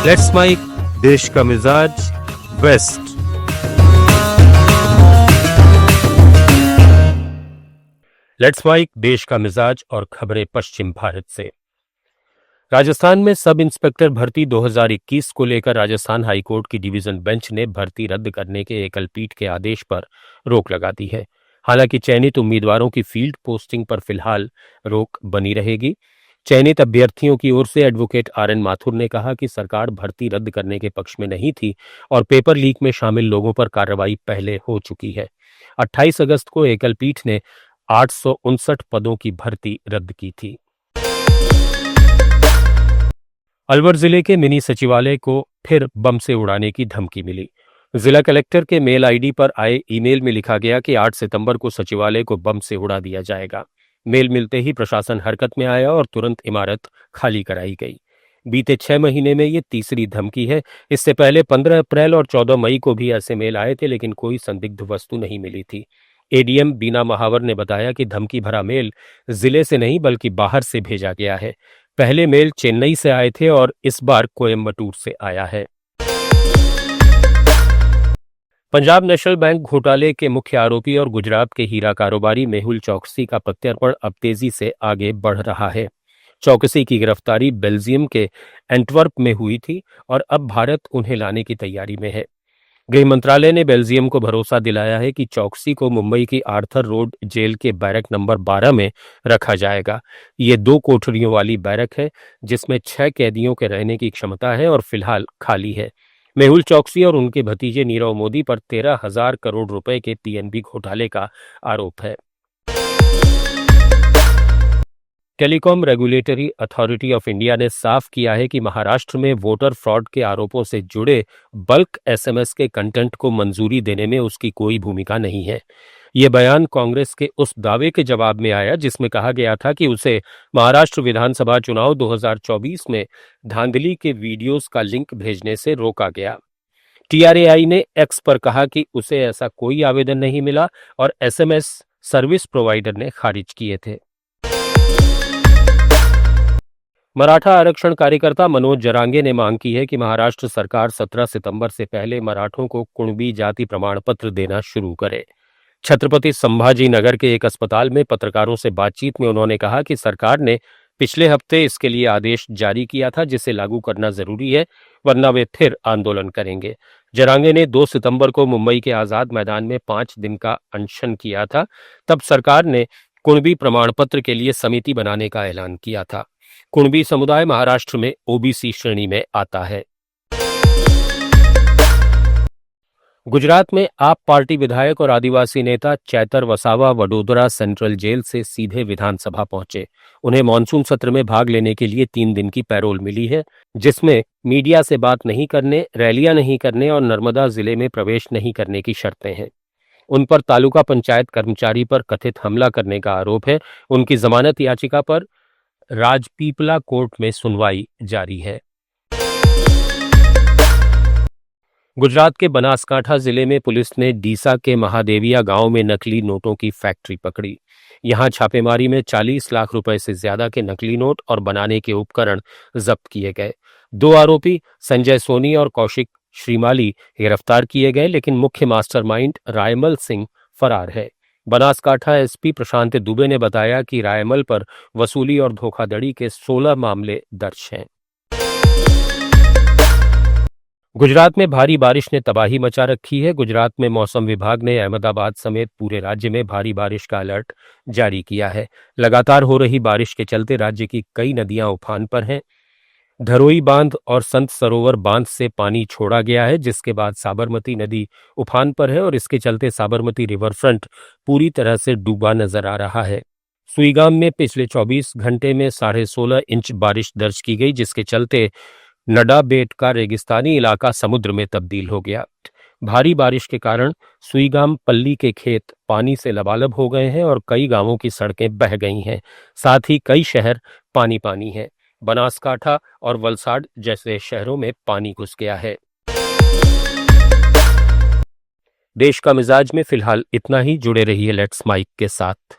Let's mic देश का मिजाज वेस्ट। लेट्स माइक देश का मिजाज और खबरें पश्चिम भारत से। राजस्थान में सब इंस्पेक्टर भर्ती 2021 को लेकर राजस्थान हाईकोर्ट की डिवीजन बेंच ने भर्ती रद्द करने के एकल पीठ के आदेश पर रोक लगा दी है। हालांकि चयनित उम्मीदवारों की फील्ड पोस्टिंग पर फिलहाल रोक बनी रहेगी। चयनित अभ्यर्थियों की ओर से एडवोकेट आर.एन. माथुर ने कहा कि सरकार भर्ती रद्द करने के पक्ष में नहीं थी और पेपर लीक में शामिल लोगों पर कार्रवाई पहले हो चुकी है। 28 अगस्त को एकल पीठ ने 859 पदों की भर्ती रद्द की थी। अलवर जिले के मिनी सचिवालय को फिर बम से उड़ाने की धमकी मिली। जिला कलेक्टर के मेल आईडी पर आए ईमेल में लिखा गया कि 8 सितंबर को सचिवालय को बम से उड़ा दिया जाएगा। मेल मिलते ही प्रशासन हरकत में आया और तुरंत इमारत खाली कराई गई। बीते 6 महीने में ये तीसरी धमकी है। इससे पहले 15 अप्रैल और 14 मई को भी ऐसे मेल आए थे, लेकिन कोई संदिग्ध वस्तु नहीं मिली थी। एडीएम बीना महावर ने बताया कि धमकी भरा मेल जिले से नहीं बल्कि बाहर से भेजा गया है। पहले मेल चेन्नई से आए थे और इस बार कोयम्बटूर से आया है। पंजाब नेशनल बैंक घोटाले के मुख्य आरोपी और गुजरात के हीरा कारोबारी मेहुल चौकसी का प्रत्यर्पण अब तेजी से आगे बढ़ रहा है। चौकसी की गिरफ्तारी बेल्जियम के एंटवर्प में हुई थी और अब भारत उन्हें लाने की तैयारी में है। गृह मंत्रालय ने बेल्जियम को भरोसा दिलाया है कि चौकसी को मुंबई की आर्थर रोड जेल के बैरक नंबर 12 में रखा जाएगा। ये 2 कोठरियों वाली बैरक है जिसमें 6 कैदियों के रहने की क्षमता है और फिलहाल खाली है। मेहुल चौकसी और उनके भतीजे नीरव मोदी पर 13,000 करोड़ रुपए के पीएनबी घोटाले का आरोप है। Telecom regulatory authority of India ने साफ किया है कि महाराष्ट्र में वोटर फ्रॉड के आरोपों से जुड़े बल्क एसएमएस के कंटेंट को मंजूरी देने में उसकी कोई भूमिका नहीं है। यह बयान कांग्रेस के उस दावे के जवाब में आया जिसमें कहा गया था कि उसे महाराष्ट्र विधानसभा चुनाव 2024 में धांधली के वीडियोस का लिंक भेजने से रोका गया। टीआरएआई ने एक्स पर कहा कि उसे ऐसा कोई आवेदन नहीं मिला और एसएमएस सर्विस प्रोवाइडर ने खारिज किए थे। मराठा आरक्षण कार्यकर्ता मनोज जरांगे ने मांग की है कि महाराष्ट्र सरकार 17 सितंबर से पहले मराठों को कुणबी जाति प्रमाण पत्र देना शुरू करे। छत्रपति संभाजी नगर के एक अस्पताल में पत्रकारों से बातचीत में उन्होंने कहा कि सरकार ने पिछले हफ्ते इसके लिए आदेश जारी किया था जिसे लागू करना जरूरी है, वरना वे फिर आंदोलन करेंगे। जरांगे ने 2 सितंबर को मुंबई के आजाद मैदान में 5 दिन का अनशन किया था। तब सरकार ने कुणबी प्रमाण पत्र के लिए समिति बनाने का ऐलान किया था। कुणबी समुदाय महाराष्ट्र में ओबीसी श्रेणी में आता है। गुजरात में आप पार्टी विधायक और आदिवासी नेता चैतर वसावा वडोदरा सेंट्रल जेल से सीधे विधानसभा पहुंचे। उन्हें मानसून सत्र में भाग लेने के लिए 3 दिन की पैरोल मिली है, जिसमें मीडिया से बात नहीं करने, रैलियां नहीं करने और नर्मदा जिले में प्रवेश नहीं करने की शर्तें हैं। उन पर तालुका पंचायत कर्मचारी पर कथित हमला करने का आरोप है। उनकी जमानत याचिका पर राजपीपला कोर्ट में सुनवाई जारी है। गुजरात के बनासकांठा जिले में पुलिस ने डीसा के महादेविया गांव में नकली नोटों की फैक्ट्री पकड़ी। यहां छापेमारी में 40 लाख रुपए से ज्यादा के नकली नोट और बनाने के उपकरण जब्त किए गए। 2 आरोपी संजय सोनी और कौशिक श्रीमाली गिरफ्तार किए गए, लेकिन मुख्य मास्टरमाइंड रायमल सिंह फरार है। बनासकांठा एसपी प्रशांत दुबे ने बताया कि रायमल पर वसूली और धोखाधड़ी के 16 मामले दर्ज हैं। गुजरात में भारी बारिश ने तबाही मचा रखी है। गुजरात में मौसम विभाग ने अहमदाबाद समेत पूरे राज्य में भारी बारिश का अलर्ट जारी किया है। लगातार हो रही बारिश के चलते राज्य की कई नदियां उफान पर हैं। धरोई बांध और संत सरोवर बांध से पानी छोड़ा गया है, जिसके बाद साबरमती नदी उफान पर है और इसके चलते साबरमती रिवर फ्रंट पूरी तरह से डूबा नजर आ रहा है। सुईगाम में पिछले 24 घंटे में 16.5 इंच बारिश दर्ज की गई, जिसके चलते नडा बेट का रेगिस्तानी इलाका समुद्र में तब्दील हो गया। भारी बारिश के कारण सुईगाम पल्ली के खेत पानी से लबालब हो गए हैं और कई गांवों की सड़कें बह गई हैं। साथ ही कई शहर पानी पानी हैं। बनासकांठा और वलसाड जैसे शहरों में पानी घुस गया है। देश का मिजाज में फिलहाल इतना ही। जुड़े रहिए लेट्स माइक के साथ।